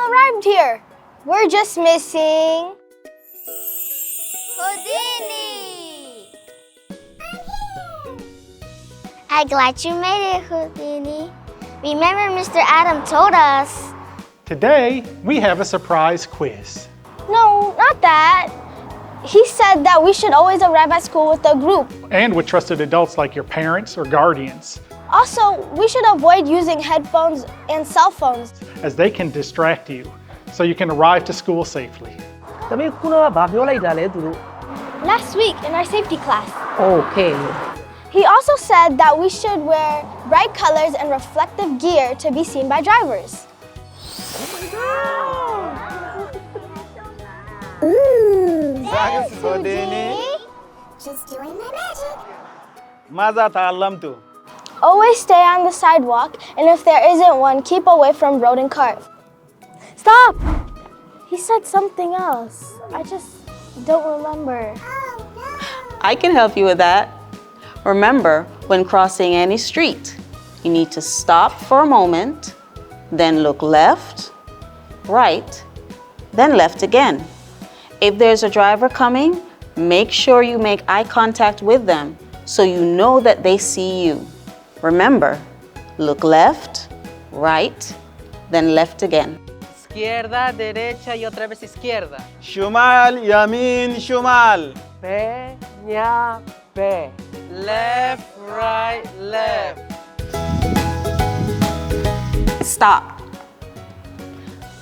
arrived here. We're just missing... Hootdini! I'm glad you made it, Hootdini. Remember Mr. Adam told us. Today, we have a surprise quiz. No, not that. He said that we should always arrive at school with a group. And with trusted adults like your parents or guardians, Also, we should avoid using headphones and cell phones. as they can distract you, so you can arrive to school safely. တမီးခုနကဘာပြောလိုက်တာလဲသူတို့ Last week in our safety class, Okay he also said that we should wear bright colors and reflective gear to be seen by drivers. Thanks, Hootdini. Just doing my magic. ماذا تعلمت؟ Always stay on the sidewalk, and if there isn't one, keep away from road and cars. Stop! He said something else. I just don't remember. I can help you with that. Remember, when crossing any street, you need to stop for a moment, then look left, right, then left again. If there's a driver coming, make sure you make eye contact with them so you know that they see you. Remember, look left, right, then left again. Izquierda, derecha y otra vez izquierda. شمال يمين شمال. Pe, ña, pe. Left, right, left. Stop.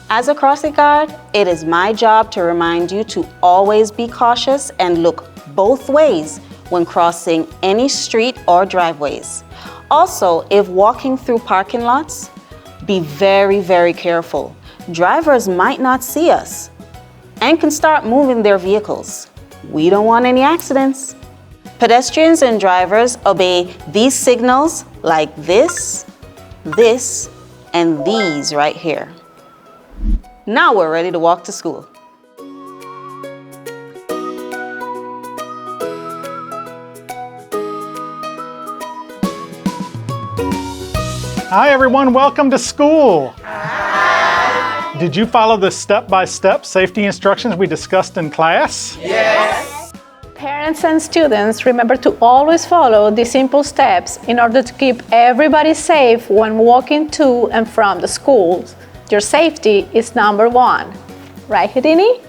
As a crossing guard, it is my job to remind you to always be cautious and look both ways when crossing any street or driveways. Also, if walking through parking lots, be very, very careful. Drivers might not see us and can start moving their vehicles. We don't want any accidents. Pedestrians and drivers obey these signals like this, and these right here. Now we're ready to walk to school. Hi everyone, welcome to school. Hi. Did you follow the step-by-step safety instructions we discussed in class? Yes. Parents and students, remember to always follow these simple steps in order to keep everybody safe when walking to and from the schools. Your safety is number one. Right, Hootdini?